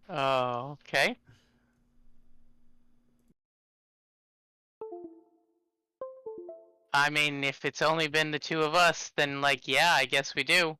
Oh, okay. I mean, if it's only been the two of us, then like, yeah, I guess we do.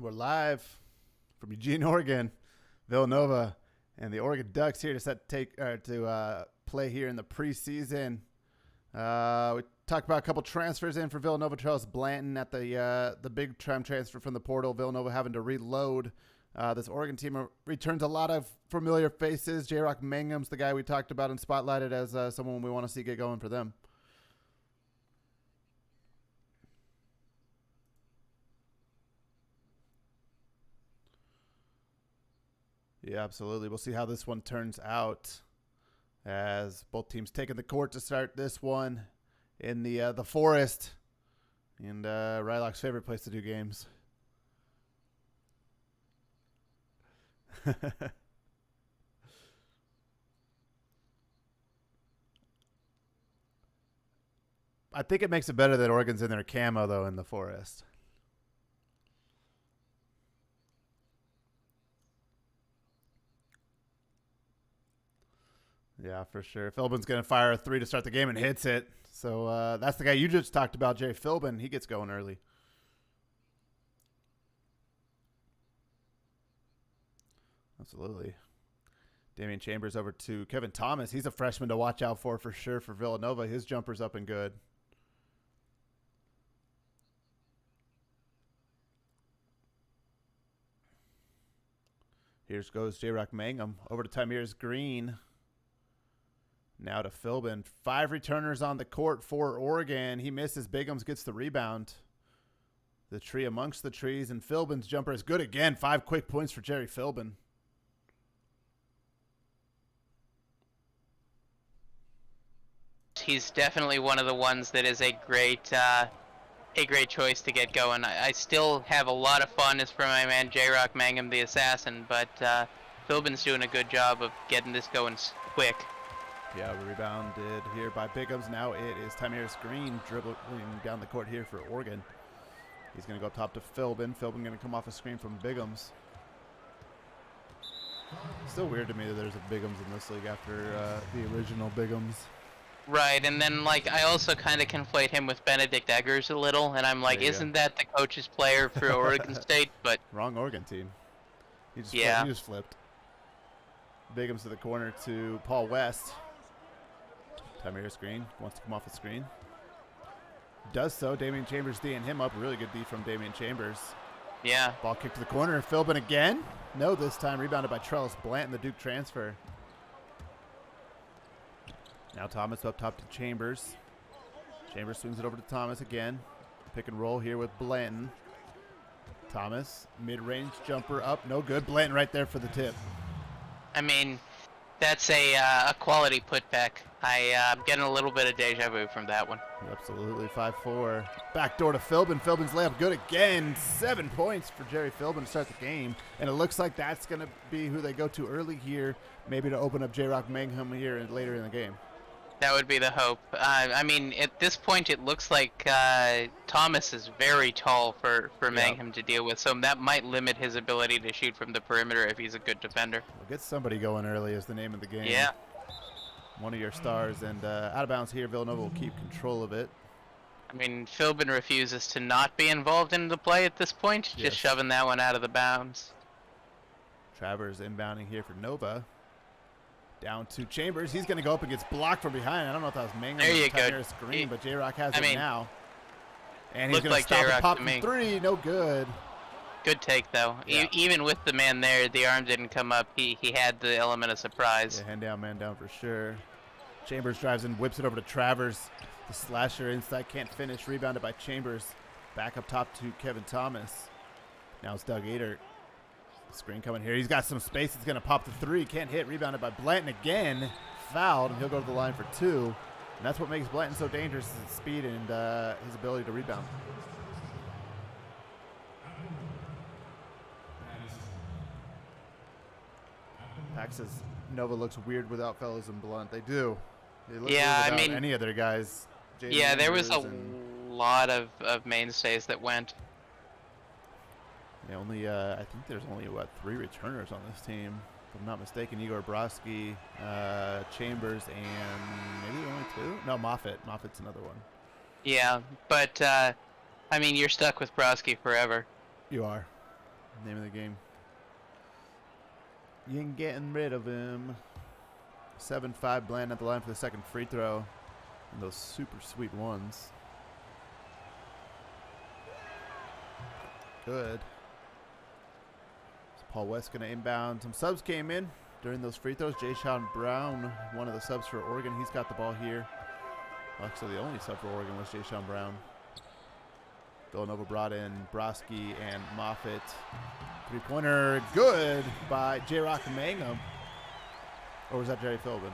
We're live from Eugene, Oregon. Villanova and the Oregon Ducks here to play here in the preseason. We talked about a couple transfers in for Villanova. Charles Blanton at the big time transfer from the portal. Villanova having to reload. This Oregon team returns a lot of familiar faces. J-Rock Mangum's the guy we talked about and spotlighted as someone we want to see get going for them. Yeah, absolutely. We'll see how this one turns out as both teams taking the court to start this one in the forest and Rylock's favorite place to do games. I think it makes it better that Oregon's in their camo though in the forest. Yeah, for sure. Philbin's going to fire a three to start the game and hits it. So that's the guy you just talked about, Jay Philbin. He gets going early. Absolutely. Damian Chambers over to Kevin Thomas. He's a freshman to watch out for sure for Villanova. His jumper's up and good. Here goes J-Rock Mangum over to Tymir's Green. Now to Philbin. 5 returners on the court for Oregon. He misses. Bigums gets the rebound. The tree amongst the trees, and Philbin's jumper is good again. 5 quick points for Jerry Philbin. He's definitely one of the ones that is a great choice to get going. I still have a lot of fun as for my man J-Rock Mangum the Assassin, but Philbin's doing a good job of getting this going quick. Yeah, rebounded here by Bigums. Now it is Tymir's Green dribbling down the court here for Oregon. He's going to go up top to Philbin. Philbin going to come off a screen from Bigums. Still weird to me that there's a Bigums in this league after the original Bigums. Right, and then like I also kind of conflate him with Benedict Eggers a little, and I'm There like, you go. isn't that the coach's player for Oregon State? But Wrong Oregon team. yeah, He just flipped. Bigums to the corner to Paul West. Tamir screen. Wants to come off the screen. Does so. Damian Chambers D'ing him up. Really good D from Damian Chambers. yeah. Ball kicked to the corner. Philbin again. No, this time rebounded by Trellis Blanton, the Duke transfer. Now Thomas up top to Chambers. Chambers swings it over to Thomas again. Pick and roll here with Blanton. Thomas, mid-range jumper up. No good. Blanton right there for the tip. I mean, that's a quality putback. I'm getting a little bit of deja vu from that one. Absolutely. 5-4. Backdoor to Philbin. Philbin's layup good again. 7 points for Jerry Philbin to start the game. And it looks like that's going to be who they go to early here, maybe to open up J-Rock Mangum here later in the game. That would be the hope. I mean, at this point, it looks like Thomas is very tall for Mangum to deal with, so that might limit his ability to shoot from the perimeter if he's a good defender. We'll get somebody going early is the name of the game. Yeah. One of your stars. And out of bounds here, Villanova will keep control of it. I mean, Philbin refuses to not be involved in the play at this point, Yes. just shoving that one out of the bounds. Travers inbounding here for Nova. Down to Chambers. He's going to go up and gets blocked from behind. I don't know if that was Mangum There you or go. Screen, but J-Rock has I it mean, now. And he's looked going to like stop J-Rock and pop to from me. three. No good. Good take, though. Yeah. Even with the man there, the arm didn't come up. He had the element of surprise. Yeah, hand down, man down for sure. Chambers drives in, whips it over to Travers. The slasher inside, can't finish. Rebounded by Chambers. Back up top to Kevin Thomas. Now it's Doug Ader. Screen coming here. He's got some space. He's going to pop the three. Can't hit. Rebounded by Blanton again. Fouled, and he'll go to the line for two. And that's what makes Blanton so dangerous, is his speed and his ability to rebound. Pax says Nova looks weird without Fellows and Blunt. They do. They look Yeah, weird I without mean, any other guys. Jaden yeah, there was a Andrews and- lot of mainstays that went. Yeah, only I think there's only what 3 returners on this team, if I'm not mistaken. Igor Brodsky, Chambers, and maybe only 2. No, Moffitt. Moffitt's another one. Yeah, but I mean, you're stuck with Brodsky forever. You are. Name of the game. You ain't getting rid of him. 7-5 Bland at the line for the second free throw. And those super sweet ones. Good. Paul West going to inbound. Some subs came in during those free throws. Jaysean Brown, one of the subs for Oregon. He's got the ball here. Actually, the only sub for Oregon was Jaysean Brown. Villanova brought in Brodsky and Moffitt. Three-pointer good by J-Rock Mangum. Or was that Jerry Philbin?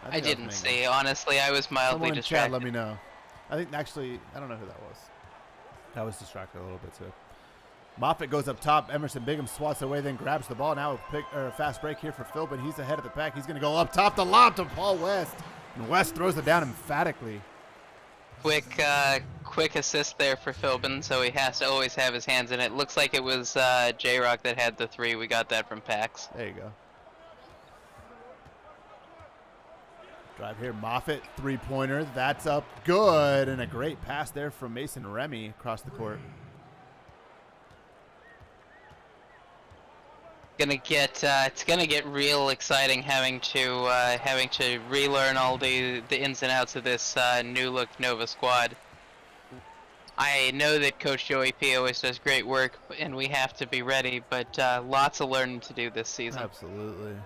I think that was didn't Mangum. see. Honestly, I was Someone mildly in chat, distracted. let me know. I think actually, I don't know who that was. I was distracted a little bit too. Moffitt goes up top. Emerson Bigham swats away, then grabs the ball. Now a fast break here for Philbin. He's ahead of the pack. He's going to go up top. The lob to Paul West. And West throws it down emphatically. Quick assist there for Philbin, so he has to always have his hands in it. Looks like it was J-Rock that had the 3. We got that from Pax. There you go. Drive here, Moffitt, three-pointer. That's up good. And a great pass there from Mason Remy across the court. It's gonna get real exciting having to relearn all the ins and outs of this new look Nova squad. I know that Coach Joey P always does great work, and we have to be ready. But lots of learning to do this season. Absolutely.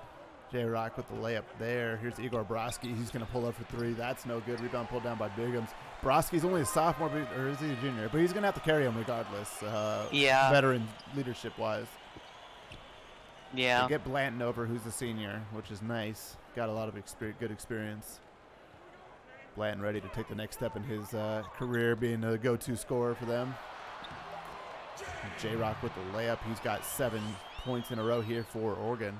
J-Rock with the layup there. Here's Igor Brodsky. He's going to pull up for 3. That's no good. Rebound pulled down by Bighams. Brodsky's only a sophomore, or is he a junior? But he's going to have to carry him regardless. Yeah. Veteran leadership-wise. Yeah. They get Blanton over, who's a senior, which is nice. Got a lot of good experience. Blanton ready to take the next step in his career, being a go-to scorer for them. J-Rock with the layup. He's got 7 points in a row here for Oregon.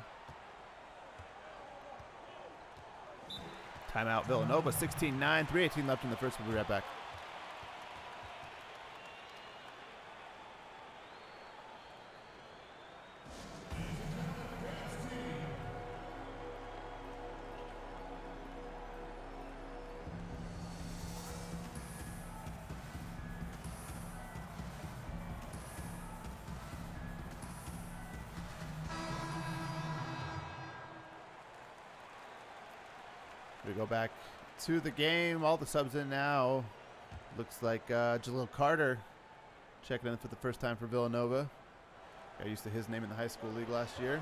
Timeout Villanova, 16-9, 3:18 left in the first. We'll be right back. We go back to the game. All the subs in now. Looks like Jaleel Carter checking in for the first time for Villanova. Got used to his name in the high school league last year.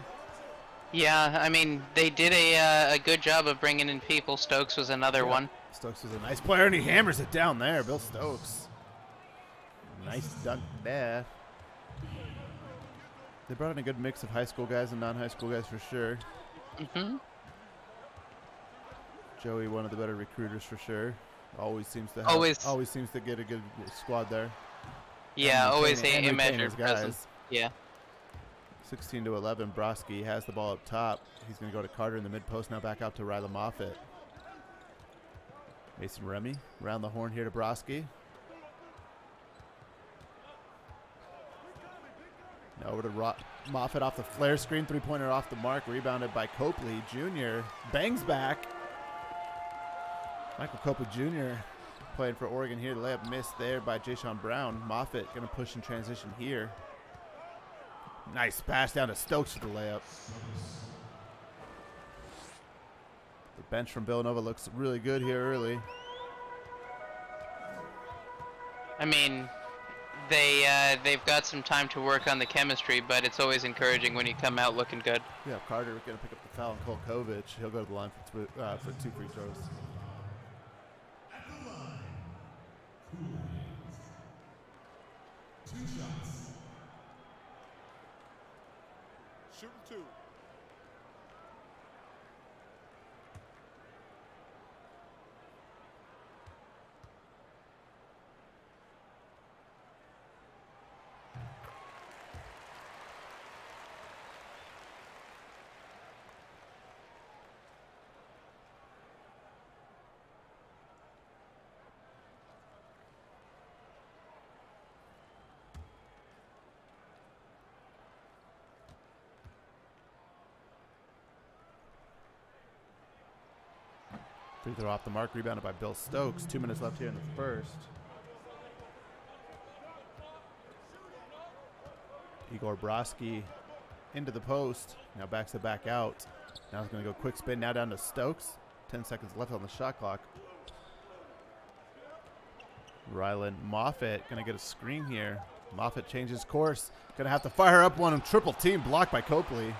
Yeah, I mean, they did a good job of bringing in people. Stokes was another one. Stokes was a nice player, and he hammers it down there. Bill Stokes. Nice dunk there. They brought in a good mix of high school guys and non-high school guys for sure. Mm-hmm. Joey, one of the better recruiters for sure. Always seems to get a good squad there. Yeah, always a measured measured presence. Yeah. 16-11. Broski has the ball up top. He's going to go to Carter in the mid post. Now back out to Ryla Moffitt. Mason Remy around the horn here to Broski. Now over to Moffitt off the flare screen. Three-pointer off the mark. Rebounded by Copley Jr. Bangs back. Michael Copley Jr. playing for Oregon here. The layup missed there by Jaysean Brown. Moffitt going to push in transition here. Nice pass down to Stokes for the layup. The bench from Villanova looks really good here early. I mean, they've got some time to work on the chemistry, but it's always encouraging when you come out looking good. Yeah, Carter going to pick up the foul on Kolkovic. He'll go to the line for 2 free throws. Shooting 2. Free throw off the mark, rebounded by Bill Stokes. 2 minutes left here in the first. Igor Broski into the post. Now backs it back out. Now he's going to go quick spin. Now down to Stokes. 10 seconds left on the shot clock. Rylan Moffitt going to get a screen here. Moffitt changes course. Going to have to fire up one. Triple team blocked by Copley.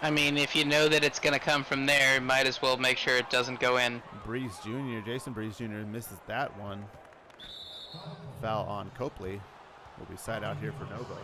I mean, if you know that it's going to come from there, might as well make sure it doesn't go in. Breeze Jr., Jason Breeze Jr. misses that one. Foul on Copley. Will be side out here for Nova.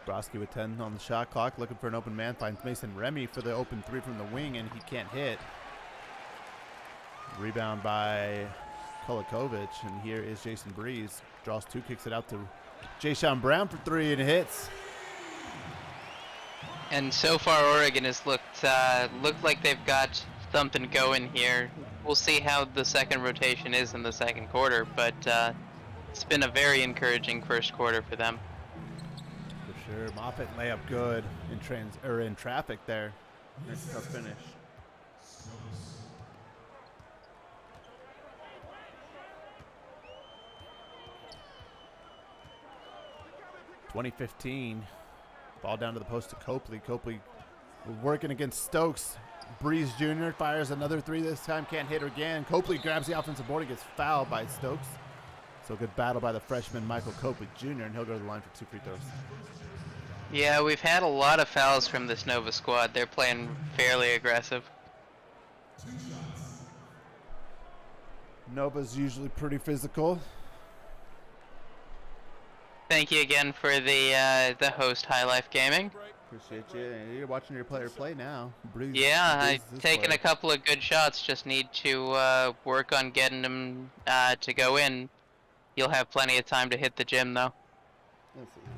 Broski with 10 on the shot clock, looking for an open man, finds Mason Remy for the open 3 from the wing, and he can't hit. Rebound by Kolikovic, and here is Jason Breeze. Draws 2, kicks it out to Jaysean Brown for 3, and hits. And so far, Oregon has looked like they've got something going here. We'll see how the second rotation is in the second quarter, but it's been a very encouraging first quarter for them. Sure, Moffitt layup good in traffic there. Nice tough finish. (2015) Ball down to the post to Copley. Copley working against Stokes. Breeze Jr. fires another 3 this time. Can't hit her again. Copley grabs the offensive board and gets fouled by Stokes. So good battle by the freshman Michael Copley Jr. and he'll go to the line for 2 free throws. Yeah, we've had a lot of fouls from this Nova squad. They're playing fairly aggressive. Nova's usually pretty physical. Thank you again for the host, High Life Gaming. Appreciate you. You're watching your player play now. Breeze, yeah, I've taken a couple of good shots. Just need to work on getting them to go in. You'll have plenty of time to hit the gym, though. Absolutely.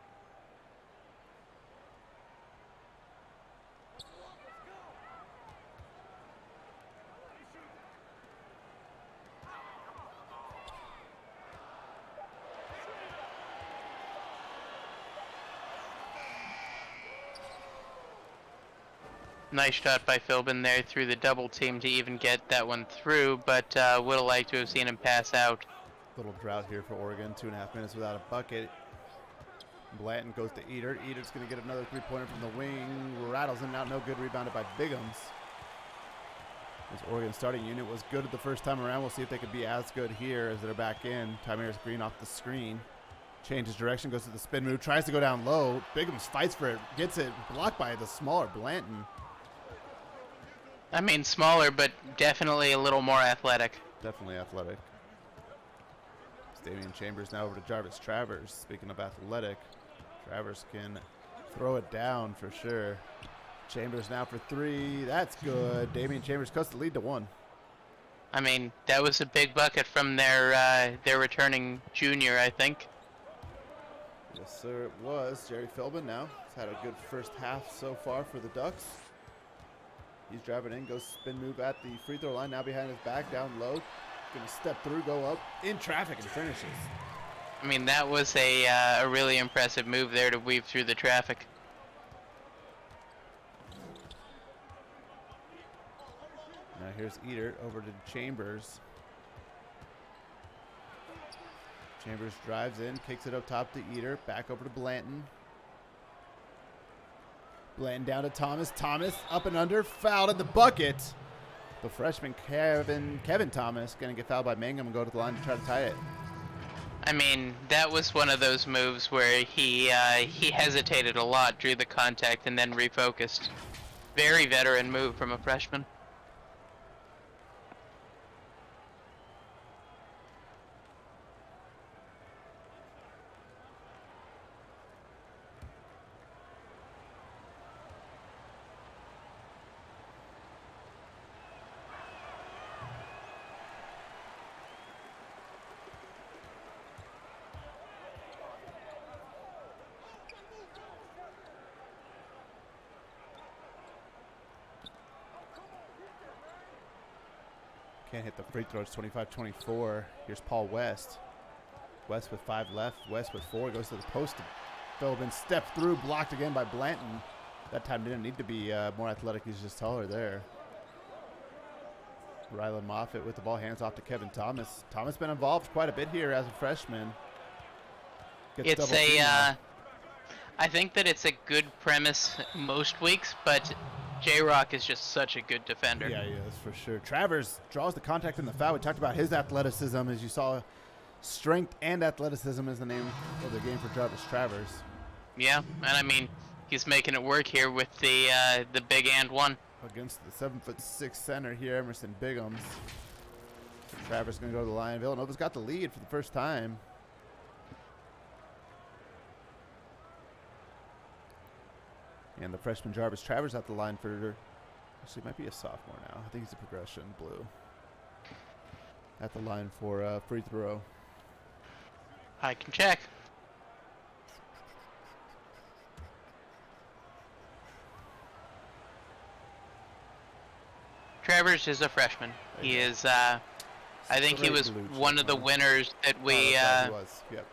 Nice shot by Philbin there through the double team to even get that one through, but would have liked to have seen him pass out. Little drought here for Oregon. 2.5 minutes without a bucket. Blanton goes to Eater. Eater's going to get another three-pointer from the wing. Rattles him out. No good. Rebounded by Biggums. This Oregon starting unit was good the first time around. We'll see if they could be as good here as they're back in. Tymers Green off the screen. Changes direction. Goes to the spin move. Tries to go down low. Biggums fights for it. Gets it. Blocked by the smaller Blanton. I mean, smaller, but definitely a little more athletic. Definitely athletic. Damian Chambers now over to Jarvis Travers. Speaking of athletic, Travers can throw it down for sure. Chambers now for three. That's good. Damian Chambers cuts the lead to 1. I mean, that was a big bucket from their returning junior, I think. Yes, sir, it was. Jerry Philbin now has had a good first half so far for the Ducks. He's driving in, goes spin move at the free throw line. Now behind his back, down low. Going to step through, go up in traffic, and finishes. I mean, that was a really impressive move there to weave through the traffic. Now here's Eater over to Chambers. Chambers drives in, kicks it up top to Eater. Back over to Blanton. Blanton down to Thomas. Thomas up and under, fouled in the bucket. The freshman Kevin Thomas going to get fouled by Mangum and go to the line to try to tie it. I mean, that was one of those moves where he hesitated a lot, drew the contact, and then refocused. Very veteran move from a freshman. Can't hit the free throw. It's 25-24. Here's Paul West. West with 5 left. West with 4. Goes to the post. Philbin step through. Blocked again by Blanton. That time didn't need to be more athletic. He's just taller there. Rylan Moffitt with the ball. Hands off to Kevin Thomas. Thomas been involved quite a bit here as a freshman. It's I think that it's a good premise most weeks, but J-Rock is just such a good defender. Yeah, he is for sure. Travers draws the contact in the foul. We talked about his athleticism. As you saw, strength and athleticism is the name of the game for Jarvis Travers. Yeah, and I mean, he's making it work here with the big and one. Against the 7'6" center here, Emerson Biggums. So Travers going to go to the line. Villanova's got the lead for the first time. And the freshman Jarvis Travers at the line for, actually might be a sophomore now. I think he's a progression blue. At the line for free throw. I can check. Travers is a freshman. He is, I think he was one of the winners that we, he was. Yep.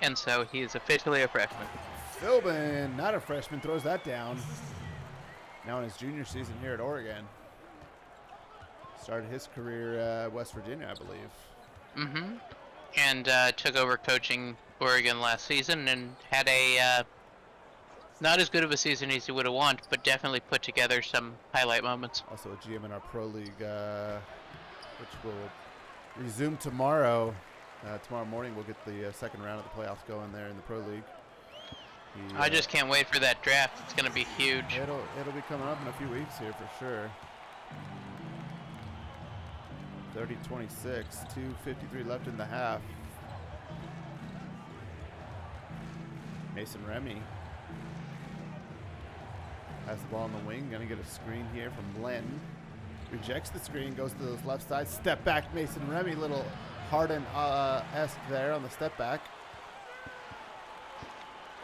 And so he is officially a freshman. Philbin, not a freshman, throws that down. Now in his junior season here at Oregon. Started his career at West Virginia, I believe. Mm-hmm. And took over coaching Oregon last season and had a not as good of a season as he would have wanted, but definitely put together some highlight moments. Also a GM in our Pro League, which will resume tomorrow. Tomorrow morning we'll get the second round of the playoffs going there in the Pro League. I just can't wait for that draft. It's going to be huge. It'll be coming up in a few weeks here for sure. 30-26, 2:53 left in the half. Mason Remy has the ball on the wing. Gonna get a screen here from Blanton. Rejects the screen, goes to the left side. Step back, Mason Remy. Little Harden-esque there on the step back.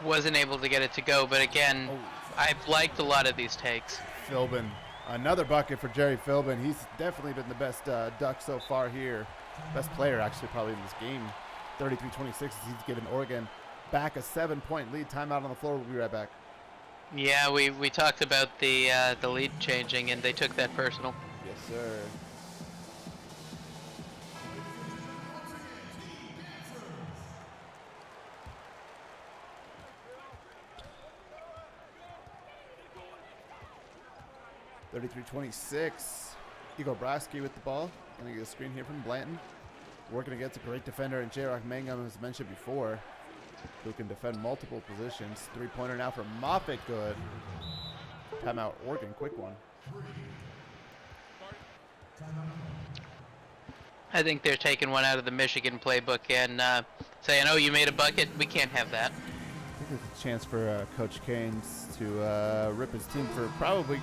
Wasn't able to get it to go, but again, I've liked a lot of these takes. Philbin, another bucket for Jerry Philbin. He's definitely been the best Duck so far here. Best player, actually, probably in this game. 33-26 as he's given Oregon back a 7-point lead. Timeout on the floor. We'll be right back. Yeah, we talked about the lead changing, and they took that personal. Yes, sir. (33-26). Igor Brasky with the ball. Gonna get a screen here from Blanton. Working against a great defender in J-Rock Mangum, as mentioned before, who can defend multiple positions. Three-pointer now from Moffitt. Good. Timeout Oregon. Quick one. I think they're taking one out of the Michigan playbook and saying, "Oh, you made a bucket. We can't have that." I think there's a chance for Coach Canes to rip his team for probably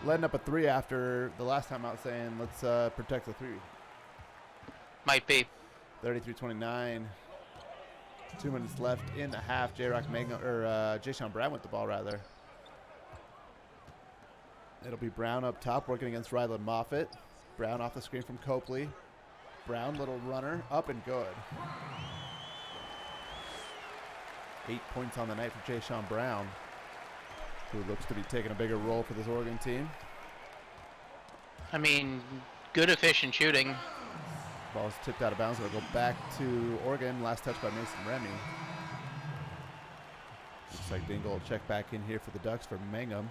letting up a three after the last time out, saying, let's protect the three. Might be. 33-29. 2 minutes left in the half. J-Rock Mangum, or Jaysean Brown with the ball, rather. It'll be Brown up top, working against Ryland Moffitt. Brown off the screen from Copley. Brown, little runner, up and good. 8 points on the night for Jaysean Brown, who looks to be taking a bigger role for this Oregon team. I mean, good efficient shooting. Ball's tipped out of bounds. It'll go back to Oregon. Last touch by Mason Remy. Looks like Dingle will check back in here for the Ducks for Mangum.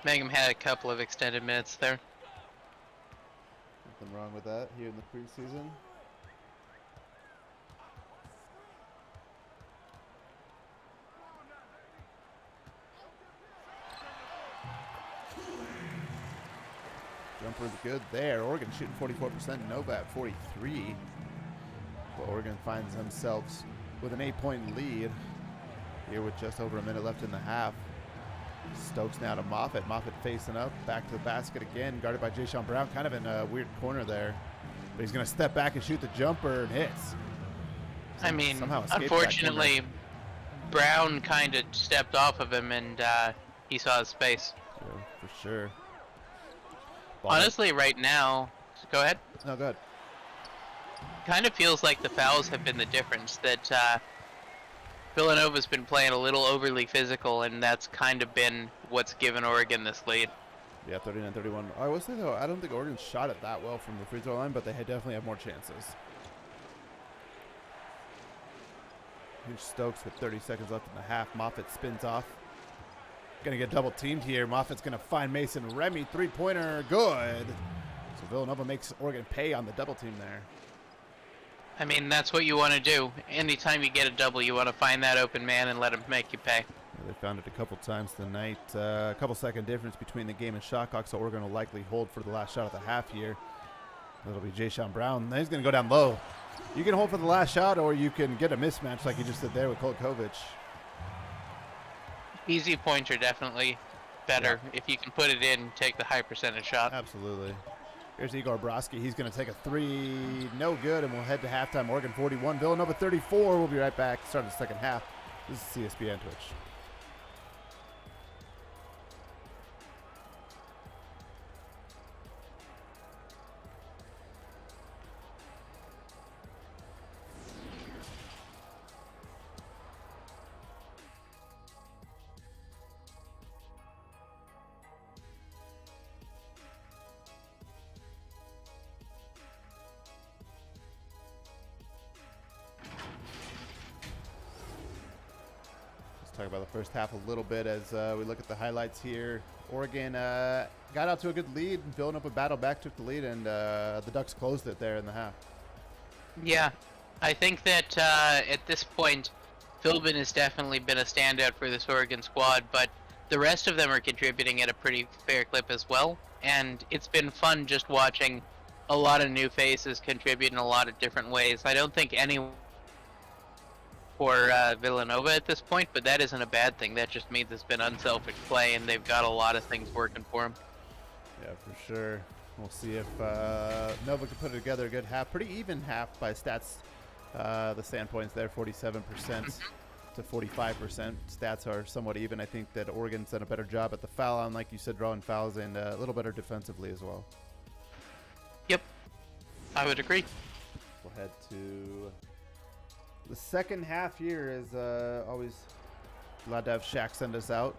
Mangum had a couple of extended minutes there. Nothing wrong with that here in the preseason. Jumper's good there. Oregon shooting 44%. Nova at 43. But Oregon finds themselves with an 8-point lead here with just over a minute left in the half. Stokes now to Moffitt. Moffitt facing up. Back to the basket again. Guarded by Jaysean Brown. Kind of in a weird corner there. But he's going to step back and shoot the jumper and hits. I mean, unfortunately, Brown kind of stepped off of him and he saw his space. Yeah, for sure. Ball. Honestly, right now, go ahead. No, go ahead. Kind of feels like the fouls have been the difference. That Villanova's been playing a little overly physical, and that's kind of been what's given Oregon this lead. Yeah, 39-31. I will say, though, I don't think Oregon shot it that well from the free throw line, but they definitely have more chances. Here's Stokes with 30 seconds left in the half. Moffitt spins off. Going to get double teamed here. Moffitt's going to find Mason Remy. Three-pointer, good. So Villanova makes Oregon pay on the double team there. I mean, that's what you want to do. Anytime you get a double, you want to find that open man and let him make you pay. Yeah, they found it a couple times tonight. A couple second difference between the game and shot clock, so Oregon will likely hold for the last shot of the half here. That'll be Jaysean Brown. Then he's going to go down low. You can hold for the last shot, or you can get a mismatch like you just did there with Kolkovic. Easy points are definitely better. Yeah. If you can put it in, take the high percentage shot. Absolutely. Here's Igor Brasky. He's going to take a three. No good, and we'll head to halftime. Oregon 41, Villanova 34. We'll be right back. Start the second half. This is CSBA on Twitch. Talk about the first half a little bit as we look at the highlights here. Oregon got out to a good lead. Villanova battled back, took the lead, and the Ducks closed it there in the half. Yeah, I think that at this point, Philbin has definitely been a standout for this Oregon squad, but the rest of them are contributing at a pretty fair clip as well. And it's been fun just watching a lot of new faces contribute in a lot of different ways. I don't think anyone for Villanova at this point, but that isn't a bad thing. That just means it's been unselfish play, and they've got a lot of things working for them. Yeah, for sure. We'll see if Nova can put together a good half. Pretty even half by stats. The standpoints there, 47% to 45%. Stats are somewhat even. I think that Oregon's done a better job at the foul line, like you said, drawing fouls, and a little better defensively as well. Yep, I would agree. We'll head to the second half here, as always Glad to have Shaq send us out.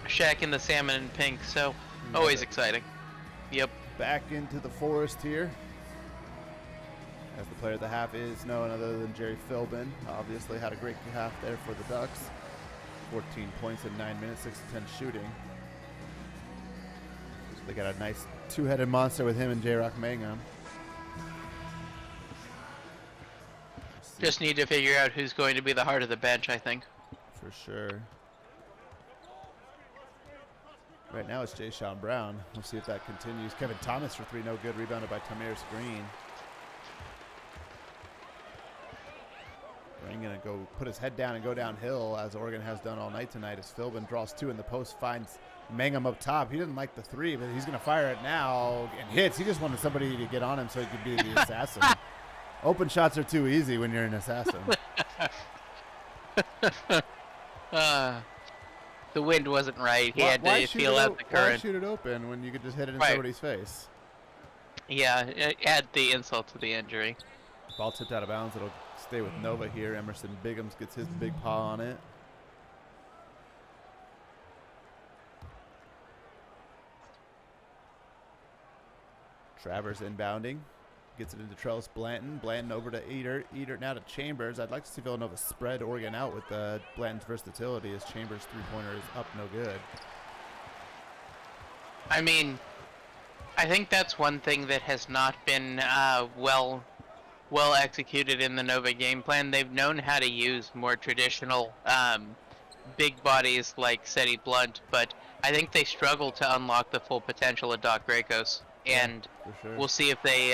Shaq in the salmon and pink, so always exciting. Yep. Back into the forest here. As the player of the half is no one other than Jerry Philbin. Obviously had a great half there for the Ducks. 14 points in 9 minutes, 6 to 10 shooting. So they got a nice two-headed monster with him and J-Rock Mangum. Just need to figure out who's going to be the heart of the bench, I think. For sure. Right now it's Jay Sean Brown. We'll see if that continues. Kevin Thomas for three, no good. Rebounded by Tamiris Green. Green gonna go put his head down and go downhill, as Oregon has done all night tonight, as Philbin draws two in the post, finds Mangum up top. He didn't like the three, but he's gonna fire it now and hits. He just wanted somebody to get on him so he could be the assassin. Open shots are too easy when you're an assassin. The wind wasn't right. He had to feel out the current. Why shoot it open when you could just hit it in Right. somebody's face? Yeah, add the insult to the injury. Ball tipped out of bounds. It'll stay with Nova here. Emerson Biggums gets his big paw on it. Travers inbounding. Gets it into Trellis Blanton. Blanton over to Eater. Eater now to Chambers. I'd like to see Villanova spread Oregon out with Blanton's versatility, as Chambers' three-pointer is up no good. I mean, I think that's one thing that has not been well executed in the Nova game plan. They've known how to use more traditional big bodies like Seti Blunt, but I think they struggle to unlock the full potential of Doc Gracos. And sure. We'll see if they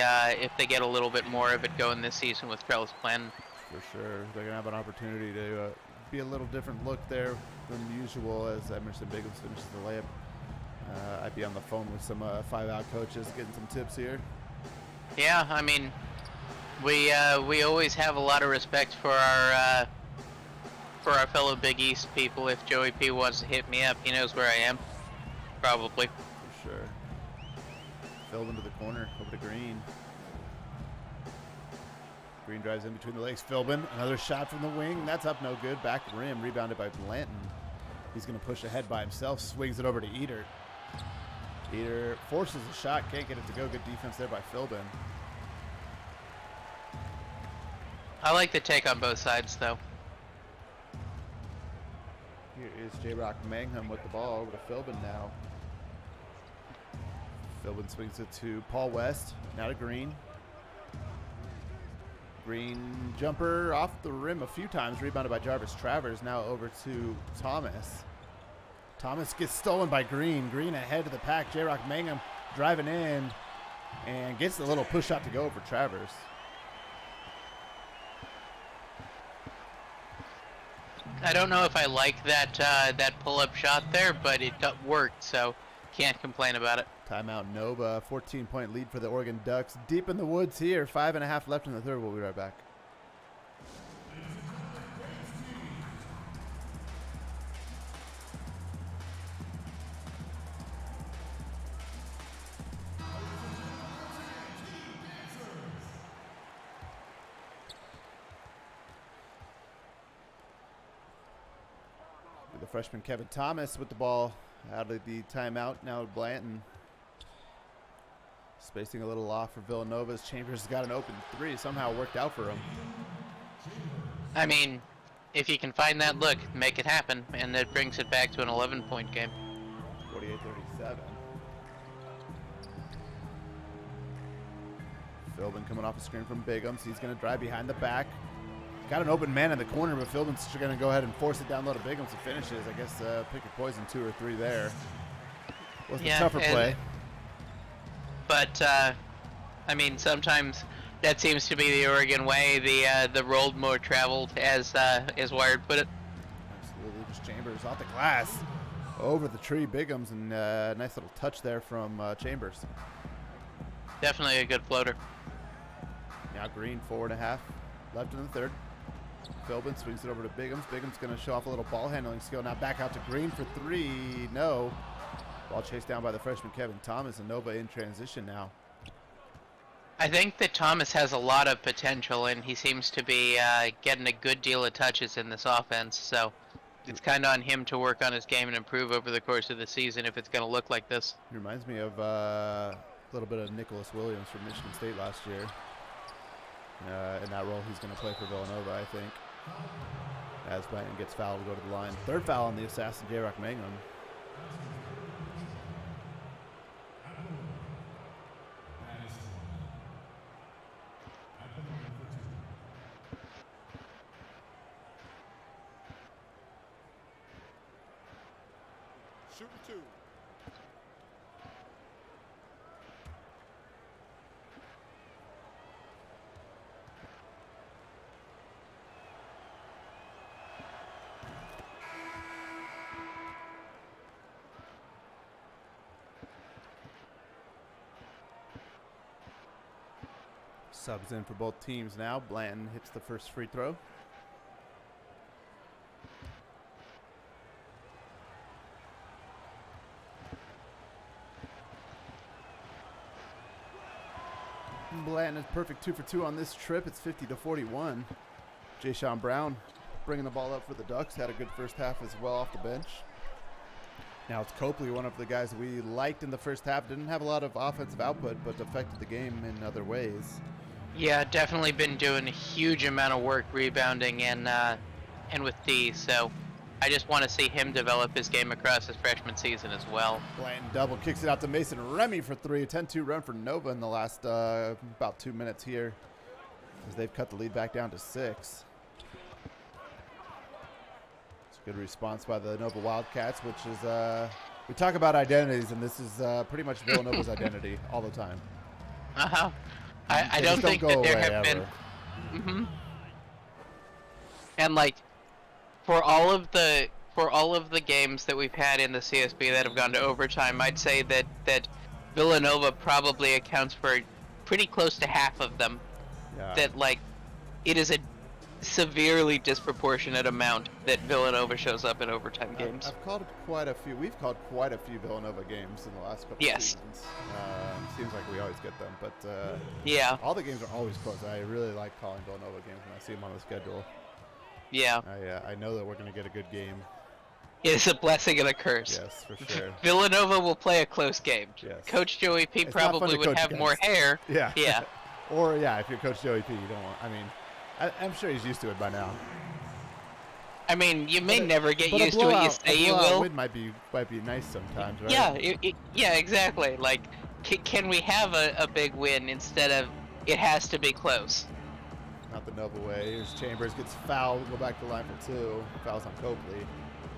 get a little bit more of it going this season with Trellis Blanton. For sure. They're going to have an opportunity to be a little different look there than usual, as Emerson Biggums finishes the layup. I'd be on the phone with some five-out coaches getting some tips here. Yeah, I mean, we always have a lot of respect for our fellow Big East people. If Joey P wants to hit me up, he knows where I am. Probably. For sure. Filled into the corner, over to Green. Green drives in between the legs. Philbin, another shot from the wing. That's up no good. Back rim, rebounded by Blanton. He's going to push ahead by himself. Swings it over to Eater. Eater forces a shot. Can't get it to go. Good defense there by Philbin. I like the take on both sides, though. Here is J-Rock Mangum with the ball over to Philbin now. Philbin swings it to Paul West. Now to Green. Green jumper off the rim a few times. Rebounded by Jarvis Travers. Now over to Thomas. Thomas gets stolen by Green. Green ahead of the pack. J-Rock Mangum driving in and gets a little push shot to go over Travers. I don't know if I like that pull-up shot there, but it worked, so can't complain about it. Timeout Nova. 14-point lead for the Oregon Ducks. Deep in the woods here. 5.5 left in the third. We'll be right back. The freshman Kevin Thomas with the ball out of the timeout. Now Blanton spacing a little off for Villanova's. Chambers has got an open three. Somehow worked out for him. I mean, if you can find that look, make it happen, and that brings it back to an 11-point game. 48-37. Philbin coming off a screen from Biggums. He's going to drive behind the back. Got an open man in the corner, but Philbin's going to go ahead and force it down low to Biggums and finishes. I guess pick your poison, 2 or 3 there. Was the tougher play. But, I mean, sometimes that seems to be the Oregon way, the rolled more traveled, as Wired put it. Absolutely. Just Chambers off the glass. Over the tree, Biggums, and nice little touch there from Chambers. Definitely a good floater. Now Green, 4.5 left in the third. Philbin swings it over to Biggums. Biggums going to show off a little ball handling skill. Now back out to Green for 3. No. Ball chased down by the freshman Kevin Thomas, and Nova in transition now. I think that Thomas has a lot of potential, and he seems to be getting a good deal of touches in this offense. So it's kind of on him to work on his game and improve over the course of the season if it's going to look like this. He reminds me of a little bit of Nicholas Williams from Michigan State last year. In that role, he's going to play for Villanova, I think. As Blanton gets fouled to go to the line. Third foul on the assassin, J-Rock Mangum. Shooting 2. Subs in for both teams now. Blanton hits the first free throw. Blanton is perfect 2 for 2 on this trip. It's 50-41. Jay-Sean Brown bringing the ball up for the Ducks. Had a good first half as well off the bench. Now it's Copley, one of the guys that we liked in the first half. Didn't have a lot of offensive output, but affected the game in other ways. Yeah, definitely been doing a huge amount of work rebounding and with D. So I just want to see him develop his game across his freshman season as well. Blanton double kicks it out to Mason Remy for 3. 10-2 run for Nova in the last about 2 minutes here, as they've cut the lead back down to 6. It's a good response by the Nova Wildcats, which is we talk about identities, and this is pretty much Villanova's identity all the time. Uh-huh. I don't think that there have been. Mm-hmm. And like, for all of the games that we've had in the CSBA that have gone to overtime, I'd say that Villanova probably accounts for pretty close to half of them. Yeah. That like, it is a severely disproportionate amount that Villanova shows up in overtime games. I've called quite a few. We've called quite a few Villanova games in the last couple of seasons. Seems like we always get them, but yeah, all the games are always close. I really like calling Villanova games when I see them on the schedule. Yeah. I know that we're going to get a good game. It's a blessing and a curse. Yes, for sure. Villanova will play a close game. Yes. Coach Joey P It's probably would have more hair. Yeah. Yeah. Or, yeah, if you're Coach Joey P, you don't want... I mean, I'm sure he's used to it by now. I mean, you may never get used to it. You say you will. Win might be nice sometimes, right? Yeah, yeah, exactly. Like, can we have a big win instead of it has to be close? Not the Nova way. Here's Chambers, gets fouled. Go back to the line for 2. Fouls on Copley.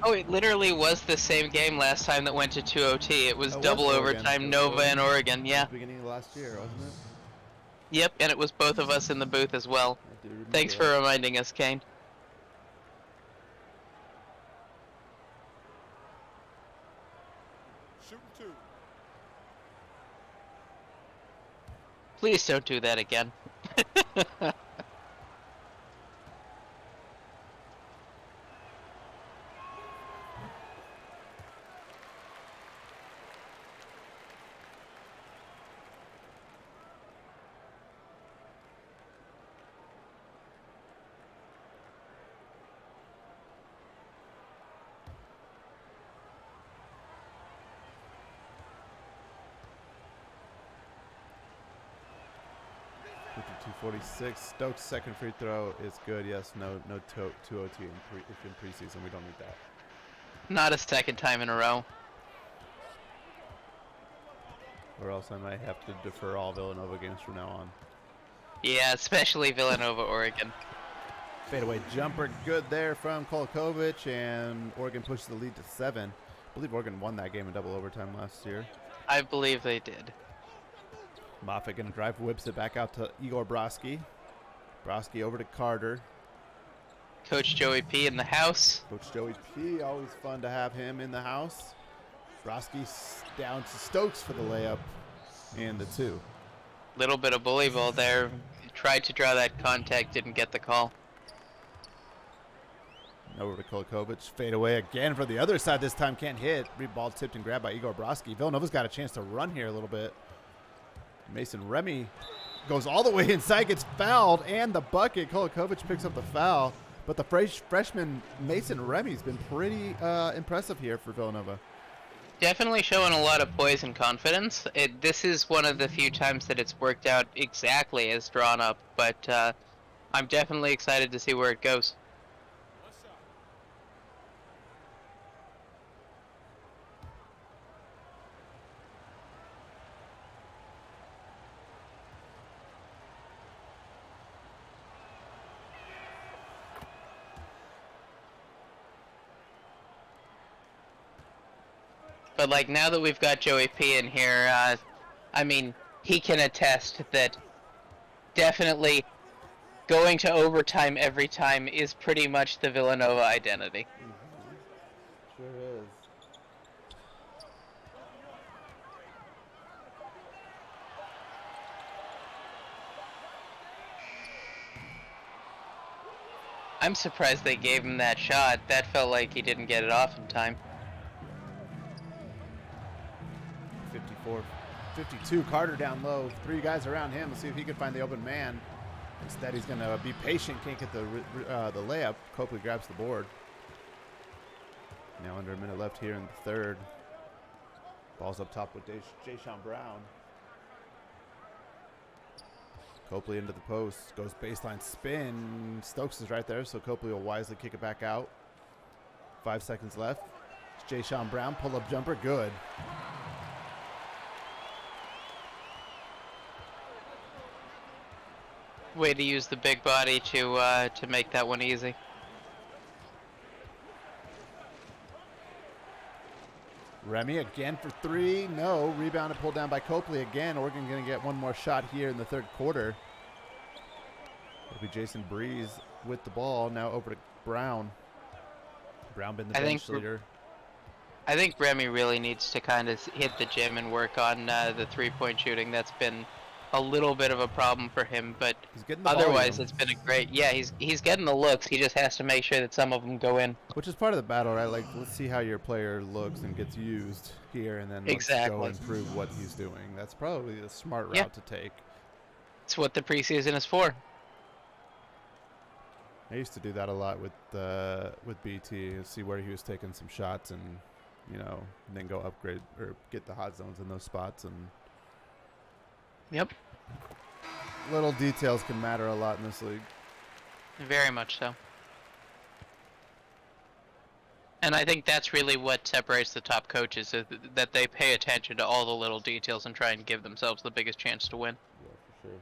Oh, it literally was the same game last time that went to 2 OT. It was double overtime, Nova and Oregon. Yeah. Beginning of last year, wasn't it? Yep, and it was both of us in the booth as well. Thanks for reminding us, Kane. Shooting 2. Please don't do that again. .46. Stokes' second free throw is good. Yes, no 2 OT in preseason. We don't need that. Not a second time in a row. Or else I might have to defer all Villanova games from now on. Yeah, especially Villanova, Oregon. Fadeaway jumper, good there from Kolakovic, and Oregon pushes the lead to 7. I believe Oregon won that game in double overtime last year. I believe they did. Moffitt going to drive, whips it back out to Igor Broski. Broski over to Carter. Coach Joey P in the house. Coach Joey P, always fun to have him in the house. Broski down to Stokes for the layup and the 2. Little bit of bully ball there. Tried to draw that contact, didn't get the call. Over to Kolakovic. Fade away again for the other side. This time can't hit. Ball tipped and grabbed by Igor Broski. Villanova's got a chance to run here a little bit. Mason Remy goes all the way inside, gets fouled, and the bucket. Kolakovic picks up the foul. But the freshman Mason Remy's been pretty impressive here for Villanova. Definitely showing a lot of poise and confidence. This is one of the few times that it's worked out exactly as drawn up, but I'm definitely excited to see where it goes. But like now that we've got Joey P in here, I mean, he can attest that definitely going to overtime every time is pretty much the Villanova identity. Sure is. I'm surprised they gave him that shot. That felt like he didn't get it off in time. 52, Carter down low. 3 guys around him. Let's see if he can find the open man. Instead, he's going to be patient. Can't get the layup. Copley grabs the board. Now under a minute left here in the third. Ball's up top with Jaysean Brown. Copley into the post. Goes baseline spin. Stokes is right there, so Copley will wisely kick it back out. 5 seconds left. It's Jaysean Brown. Pull-up jumper. Good. Way to use the big body to make that one easy. Remy again for 3. No. Rebound and pulled down by Copley again. Oregon going to get one more shot here in the third quarter. It'll be Jason Breeze with the ball. Now over to Brown. Brown been the bench leader. I think Remy really needs to kind of hit the gym and work on the three-point shooting. That's been a little bit of a problem for him, but otherwise it's been a great. Yeah, he's getting the looks. He just has to make sure that some of them go in. Which is part of the battle, right? Like, let's see how your player looks and gets used here, and then let's go and prove what he's doing. That's probably the smart route to take. It's what the preseason is for. I used to do that a lot with BT, see where he was taking some shots, and then go upgrade or get the hot zones in those spots. And yep, little details can matter a lot in this league. Very much so. And I think that's really what separates the top coaches, is that they pay attention to all the little details and try and give themselves the biggest chance to win. Yeah, for sure.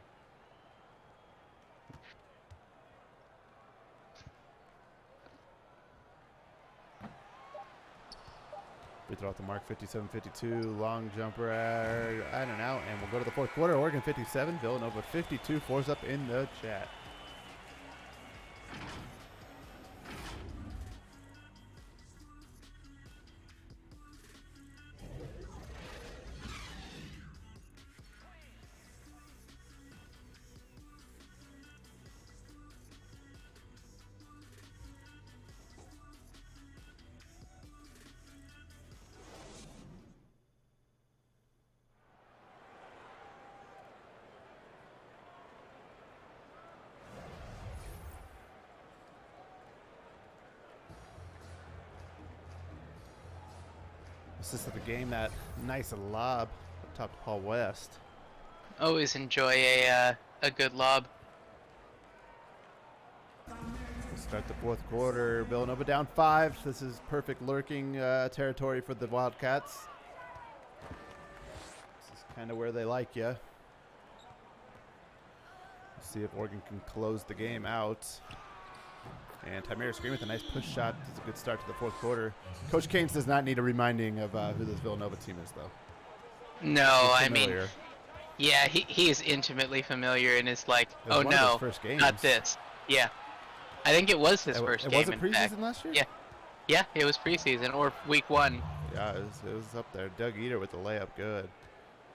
We throw out the mark, 57-52, long jumper, I don't know, and we'll go to the fourth quarter. Oregon 57, Villanova 52, 4's up in the chat. Assist of the game, that nice lob up top to Paul West. Always enjoy a good lob. We'll start the fourth quarter. Villanova down 5. This is perfect lurking territory for the Wildcats. This is kind of where they like you. See if Oregon can close the game out. And Tymaris Green with a nice push shot. It's a good start to the fourth quarter. Coach Keynes does not need a reminding of who this Villanova team is, though. No, I mean, yeah, he's intimately familiar, and it's like, oh no, not this. Yeah, I think it was his first game. Was it preseason last year? Yeah, it was preseason or week 1. Yeah, it was up there. Doug Eater with the layup, good.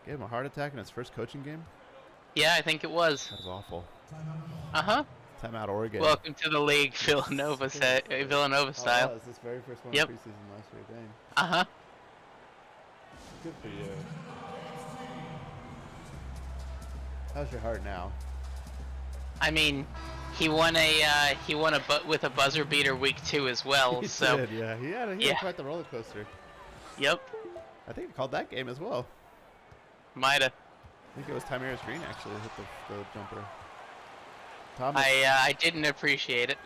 Gave him a heart attack in his first coaching game. Yeah, I think it was. That was awful. Timeout, Oregon. Welcome to the league, Villanova style. Oh, it's his very first one in preseason last year. Dang. Good for you. How's your heart now? I mean, he won with a buzzer beater week 2 as well. He So did, yeah. He had yeah. quite the roller coaster. Yep. I think he called that game as well. Mida. I think it was Tymirus Green actually hit the jumper. Thomas. I didn't appreciate it.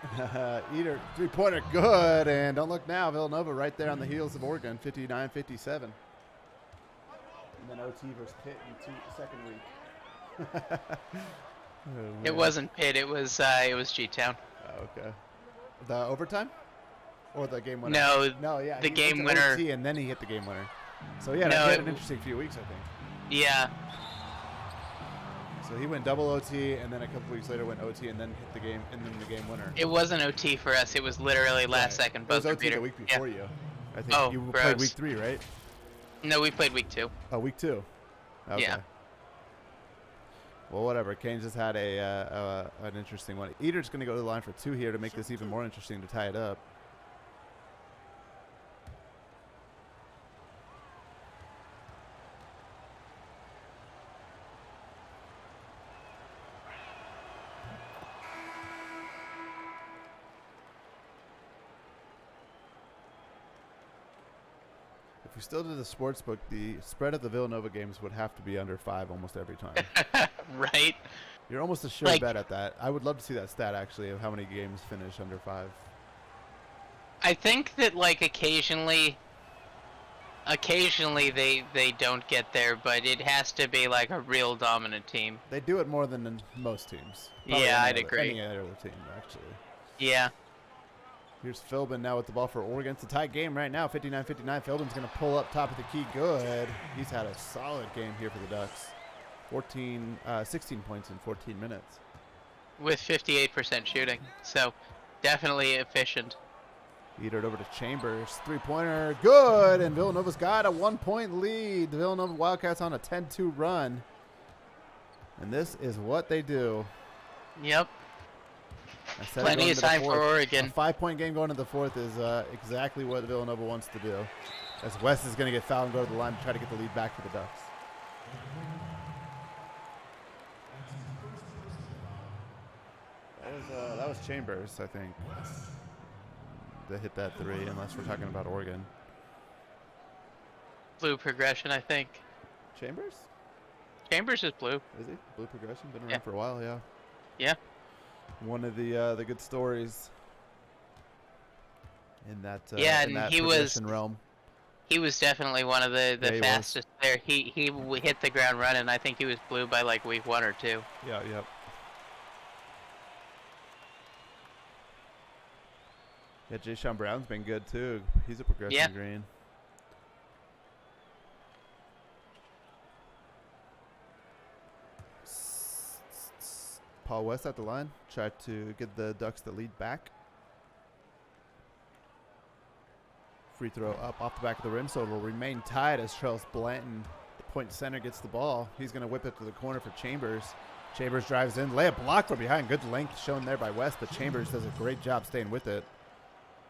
Eater, three-pointer, good. And don't look now, Villanova right there on the heels of Oregon, 59-57. And then OT versus Pitt in second week. Oh, It wasn't Pitt. It was G-Town. Oh, okay. The overtime? Or the game winner? No, yeah. the He game went to winner. OT and then he hit the game winner. So yeah, No, he had an interesting few weeks, I think. Yeah. So he went double OT, and then a couple weeks later went OT, and then hit the game, and then the game winner. It wasn't OT for us. It was literally last second buzzer It was OT beater. the week before you. I think Oh, you gross. played week 3, right? No, we played week 2. Oh, week 2. Okay. Yeah. Well, whatever. Kane just had an interesting one. Eater's going to go to the line for 2 here to make this even more interesting to tie it up. If we still did the sports book, the spread of the Villanova games would have to be under 5 almost every time. Right? You're almost a sure bet at that. I would love to see that stat, actually, of how many games finish under 5. I think that, like, occasionally they don't get there, but it has to be, like, a real dominant team. They do it more than most teams. Yeah, I'd agree. Any other team, actually. Yeah. Here's Philbin now with the ball for Oregon. It's a tight game right now, 59-59. Philbin's going to pull up top of the key. Good. He's had a solid game here for the Ducks. 16 points in 14 minutes. With 58% shooting. So, definitely efficient. Eater it over to Chambers. Three-pointer. Good. And Villanova's got a 1-point lead. The Villanova Wildcats on a 10-2 run. And this is what they do. Yep. Instead Plenty of time for Oregon. A 5-point game going into the fourth is exactly what Villanova wants to do. As West is going to get fouled and go to the line to try to get the lead back for the Ducks. That was Chambers, I think, that hit that 3, unless we're talking about Oregon. Blue progression, I think. Chambers? Chambers is blue. Is he? Blue progression? Been around for a while, yeah. Yeah. One of the good stories in that and that he was realm. He was definitely one of the he fastest there. He hit the ground running. I think he was blue by like week 1 or 2. Yeah, yep. Yeah, Jay Sean Brown's been good too. He's a progression green. Paul West at the line. Tried to get the Ducks the lead back. Free throw up off the back of the rim, so it'll remain tied as Charles Blanton, the point center, gets the ball. He's going to whip it to the corner for Chambers. Chambers drives in. Layup blocked from behind. Good length shown there by West, but Chambers does a great job staying with it.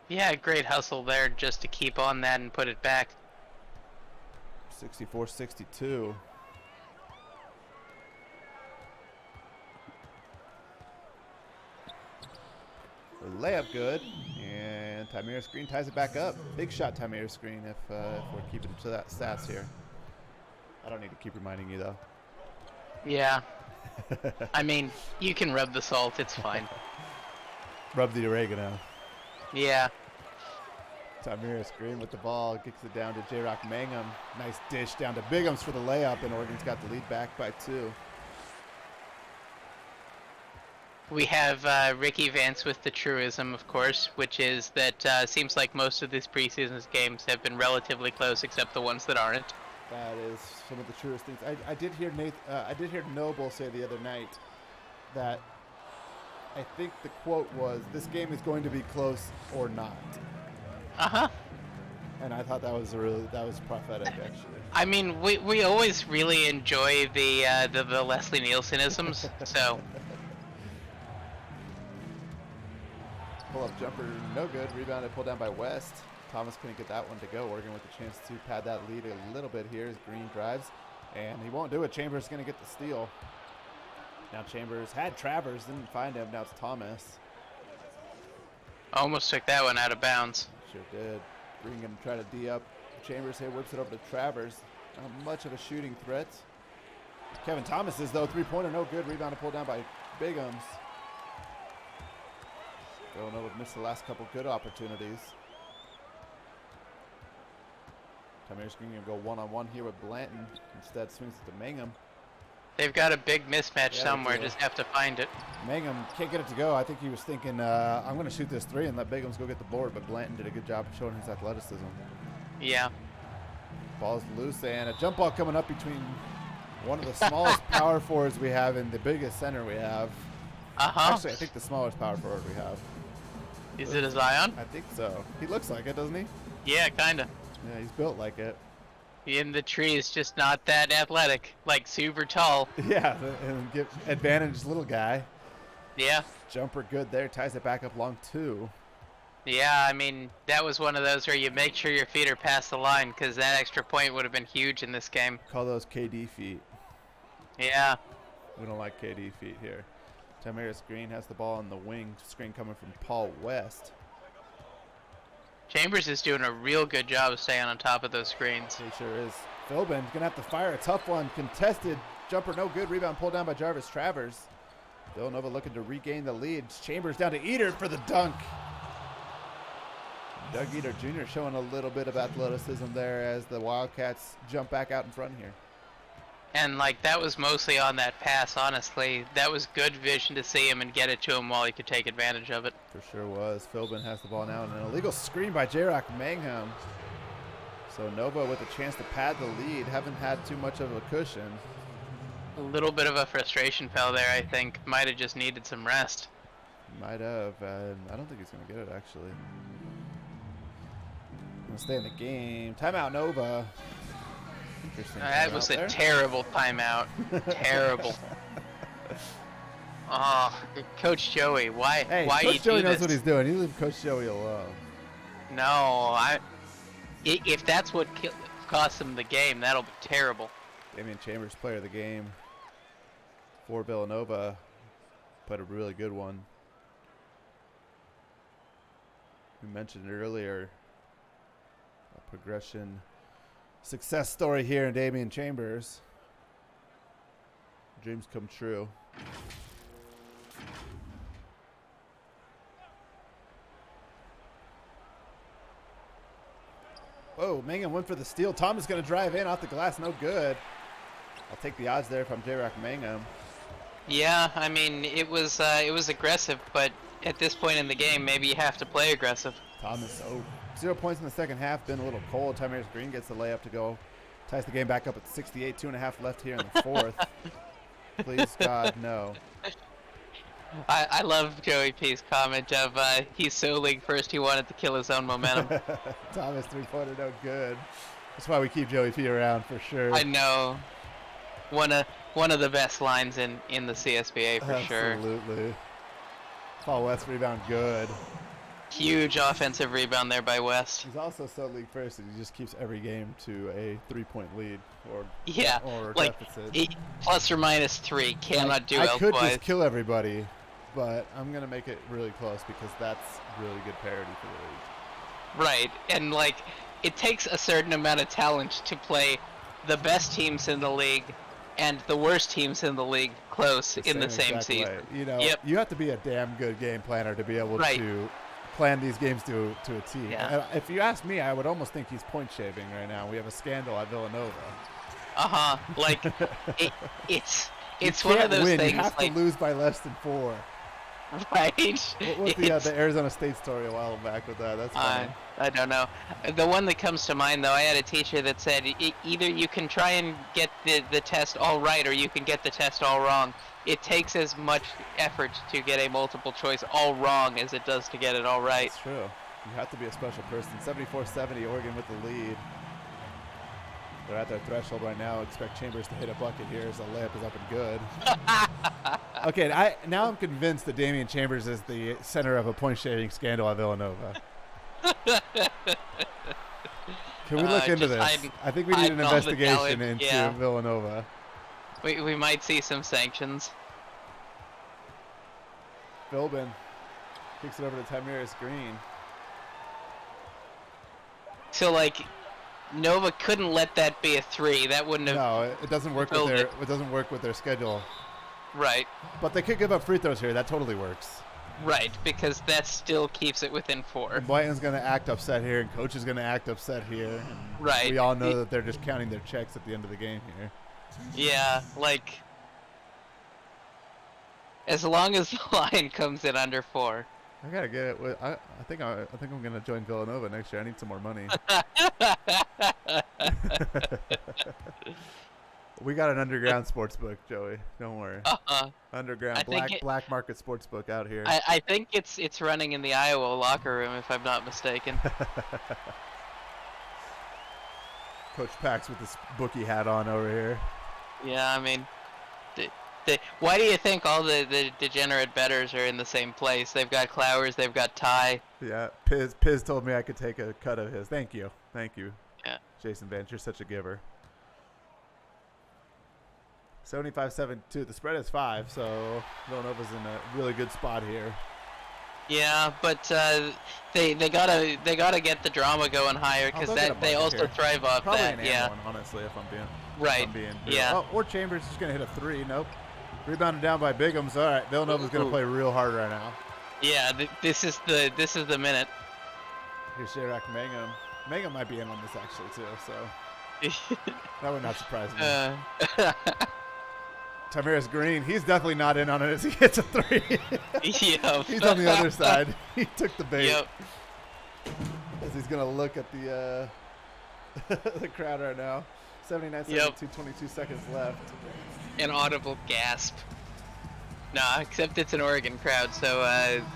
Yeah, great hustle there just to keep on that and put it back. 64-62. The layup good, and Tymirus Green ties it back up. Big shot, Tymirus Green, if we're keeping to that stats here. I don't need to keep reminding you, though. Yeah. I mean, you can rub the salt. It's fine. Rub the oregano. Yeah. Tymirus Green with the ball, kicks it down to J-Rock Mangum. Nice dish down to Bigums for the layup, and Oregon's got the lead back by 2. We have Ricky Vance with the truism, of course, which is that seems like most of these preseason games have been relatively close, except the ones that aren't. That is some of the truest things. I did hear Noble say the other night that I think the quote was, "This game is going to be close or not." Uh-huh. And I thought that was prophetic, actually. I mean, we always really enjoy the Leslie Nielsen-isms, so. Pull-up jumper, no good. Rebounded, pulled down by West. Thomas couldn't get that one to go. Oregon with a chance to pad that lead a little bit here as Green drives. And he won't do it. Chambers going to get the steal. Now Chambers had Travers, didn't find him. Now it's Thomas. Almost took that one out of bounds. Sure did. Green going to try to D up. Chambers here whips it over to Travers. Not much of a shooting threat. Kevin Thomas is, though, three-pointer, no good. Rebound pulled down by Bigums. Villanova missed the last couple good opportunities. Tamir's going to go one-on-one here with Blanton. Instead swings it to Mangum. They've got a big mismatch Yeah, somewhere. they do. Just have to find it. Mangum can't get it to go. I think he was thinking, I'm going to shoot this three and let Bigums go get the board, but Blanton did a good job of showing his athleticism. Yeah. Ball's loose, and a jump ball coming up between one of the smallest power forwards we have and the biggest center we have. Actually, I think the smallest power forward we have. Is it a Zion? I think so. He looks like it, doesn't he? Yeah, kinda. Yeah, he's built like it. In the tree is just not that athletic. Like super tall. Yeah, and give advantage little guy. Yeah. Jumper good there. Ties it back up long two. Yeah, I mean, that was one of those where you make sure your feet are past the line because that extra point would have been huge in this game. Call those KD feet. Yeah. We don't like KD feet here. Tamiris Green has the ball on the wing. Screen coming from Paul West. Chambers is doing a real good job of staying on top of those screens. He sure is. Philbin's going to have to fire a tough one. Contested. Jumper no good. Rebound pulled down by Jarvis Travers. Villanova looking to regain the lead. Chambers down to Eater for the dunk. Doug Eater Jr. showing a little bit of athleticism there as the Wildcats jump back out in front here. And, like, that was mostly on that pass, honestly. That was good vision to see him and get it to him while he could take advantage of it. For sure was. Philbin has the ball now, and an illegal screen by J-Rock Mangum. So Nova with a chance to pad the lead. Haven't had too much of a cushion. A little bit of a frustration fell there, I think. Might have just needed some rest. Might have. I don't think he's going to get it, actually. Going to stay in the game. Timeout, Nova. Interesting. That was a terrible timeout. Terrible. Oh, Coach Joey, why? Hey, why Coach you Joey do knows this? what he's doing. He leave Coach Joey alone. No, if that's what cost him the game, that'll be terrible. Damian Chambers, player of the game for Villanova, played a really good one. We mentioned it earlier. A progression success story here in Damian Chambers. Dreams come true. Whoa, Mangum went for the steal. Thomas going to drive in off the glass. No good. I'll take the odds there if I'm J-Rock Mangum. Yeah, I mean, it was aggressive, but at this point in the game, maybe you have to play aggressive. Thomas, 0 points in the second half. Been a little cold. Tamiris Green gets the layup to go. Ties the game back up at 68. 2.5 left here in the fourth. Please, God, no. I love Joey P's comment of he's so league first he wanted to kill his own momentum. Thomas, three-pointer, no good. That's why we keep Joey P around for sure. I know. One of the best lines in the CSBA for sure. Absolutely. Paul West rebound good. Huge offensive rebound there by West. He's also so league first that he just keeps every game to a 3-point lead or like deficit. Plus or minus 3 cannot do I could otherwise. just kill everybody, but I'm gonna make it really close because that's really good parity for the league. Right, and like it takes a certain amount of talent to play the best teams in the league and the worst teams in the league close in the same season. Way. You know, you have to be a damn good game planner to be able to plan these games to a T. Yeah. If you ask me, I would almost think he's point shaving right now. We have a scandal at Villanova. Like it's you one of can't those win. things. You have like, to lose by less than 4. Right. What was the Arizona State story a while back with that? That's funny. I don't know. The one that comes to mind, though, I had a teacher that said either you can try and get the test all right or you can get the test all wrong. It takes as much effort to get a multiple choice all wrong as it does to get it all right. That's true. You have to be a special person. 74-70, Oregon with the lead. They're at their threshold right now. Expect Chambers to hit a bucket here as the layup is up and good. Okay, now I'm convinced that Damian Chambers is the center of a point-shaving scandal at Villanova. Can we look into this? I think we need an investigation into Villanova. We might see some sanctions. Philbin kicks it over to Tamiris Green. So like, Nova couldn't let that be a 3. That wouldn't have. No, it doesn't work with filled their it. it doesn't work with their schedule. Right. But they could give up free throws here. That totally works. Right, because that still keeps it within 4. And Blanton's going to act upset here, and Coach is going to act upset here. And Right. we all know that they're just counting their checks at the end of the game here. Yeah, like, as long as the line comes in under 4. I gotta get it. I think I'm gonna join Villanova next year. I need some more money. We got an underground sports book, Joey. Don't worry. Underground black market sports book out here. I think it's running in the Iowa locker room, if I'm not mistaken. Coach Pax with his bookie hat on over here. Yeah, I mean, why do you think all the degenerate bettors are in the same place? They've got Clowers, they've got Ty. Yeah, Piz told me I could take a cut of his. Thank you. Yeah. Jason Vance, you're such a giver. 75-72. The spread is 5, so Villanova's in a really good spot here. Yeah, but they gotta get the drama going higher, because they also here. thrive off Probably that. an Yeah. one, honestly, if I'm being Right. If I'm being Yeah. Oh, or Chambers is gonna hit a 3. Nope. Rebounded down by Bigums. All right, Villanova's gonna play real hard right now. Yeah. This is the minute. Here's J-Rock Mangum. Mangum might be in on this actually too, so that would not surprise me. Tamiris Green, he's definitely not in on it as he hits a 3. Yep. He's on the other side. He took the bait. Yep. As he's gonna look at the the crowd right now. 79-72, Yep. 22 seconds left. An audible gasp. Nah, except it's an Oregon crowd, so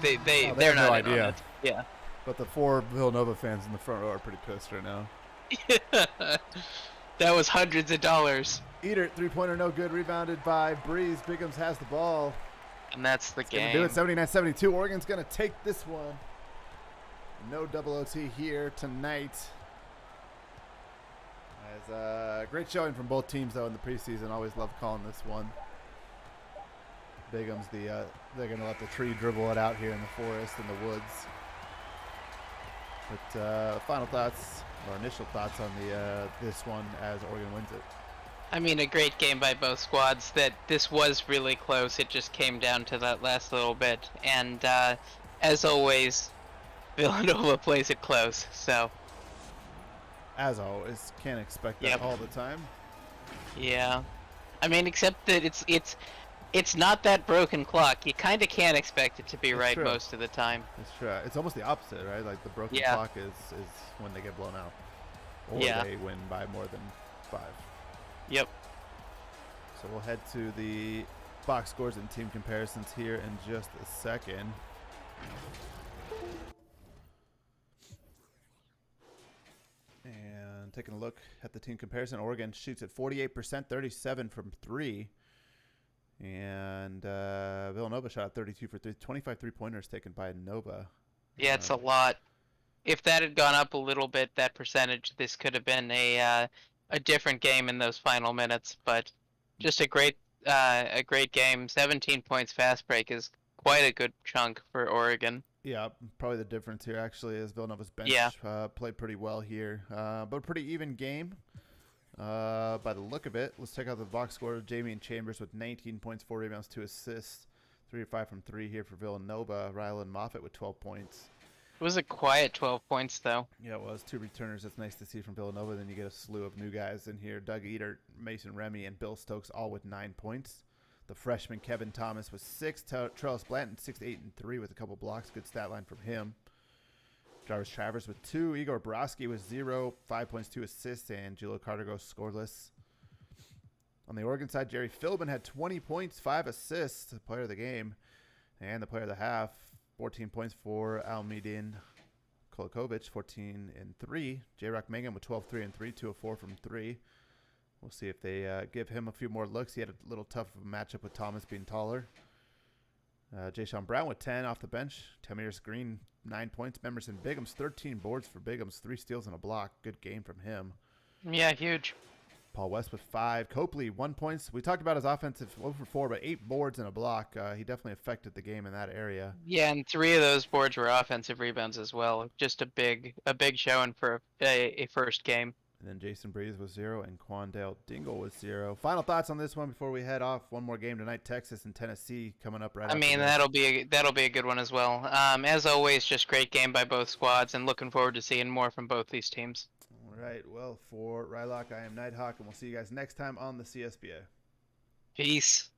they're have not no in idea. on it. Yeah. But the 4 Villanova fans in the front row are pretty pissed right now. That was hundreds of dollars. Eater, 3-pointer, no good. Rebounded by Breeze. Bigums has the ball. And that's the Gonna game. do it. 79-72. Oregon's gonna take this one. No double OT here tonight. As great showing from both teams though in the preseason. Always love calling this one. Bigums, they're gonna let the tree dribble it out here in the forest in the woods. But final thoughts or initial thoughts on this one as Oregon wins it. I mean, a great game by both squads. That this was really close. It just came down to that last little bit. And as always, Villanova plays it close. So. As always, can't expect that Yep. all the time. Yeah. I mean, except that it's not that broken clock. You kind of can't expect it to be That's right true. most of the time. It's true. It's almost the opposite, right? Like the broken Yeah. clock is when they get blown out, or Yeah. they win by more than 5. Yep. So we'll head to the box scores and team comparisons here in just a second. And taking a look at the team comparison, Oregon shoots at 48%, 37 from 3. And Villanova shot 32 for 3. 25 3-pointers taken by Nova. Yeah, it's a lot. If that had gone up a little bit, that percentage, this could have been a different game in those final minutes. But just a great game. 17 points fast break is quite a good chunk for Oregon. Yeah, probably the difference here actually is Villanova's bench played pretty well here, but a pretty even game by the look of it. Let's check out the box score. Jamie and Chambers with 19 points, 4 rebounds, 2 assists, 3 of 5 from 3 here for Villanova. Rylan Moffitt with 12 points. It was a quiet 12 points, though. Yeah, it was. 2 returners. That's nice to see from Villanova. Then you get a slew of new guys in here. Doug Eater, Mason Remy, and Bill Stokes all with 9 points. The freshman Kevin Thomas with 6. Charles Blanton 6, 8, and 3 with a couple blocks. Good stat line from him. Jarvis Travers with 2. Igor Borowski with 0. 5 points, 2 assists. And Julio Carter goes scoreless. On the Oregon side, Jerry Philbin had 20 points, 5 assists. The player of the game. And the player of the half, 14 points for Almedin Kolakovic, 14 and 3. J-Rock Mangum with 12, 3 and 3, 2 of 4 from 3. We'll see if they give him a few more looks. He had a little tough of a matchup with Thomas being taller. Jay-Sean Brown with 10 off the bench. Tamiris Green, 9 points. Emerson Bigums, 13 boards for Bigums, 3 steals and a block. Good game from him. Yeah, huge. Paul West with 5. Copley, 1 point. We talked about his offensive 0 for 4, but 8 boards and a block. He definitely affected the game in that area. Yeah, and 3 of those boards were offensive rebounds as well. Just a big showing for a first game. And then Jason Breeze was 0, and Quandale Dingle was 0. Final thoughts on this one before we head off. One more game tonight, Texas and Tennessee coming up right. I mean, that'll be a good one as well. As always, just great game by both squads, and looking forward to seeing more from both these teams. All right. Well, for Rylock, I am Nighthawk, and we'll see you guys next time on the CSBA. Peace.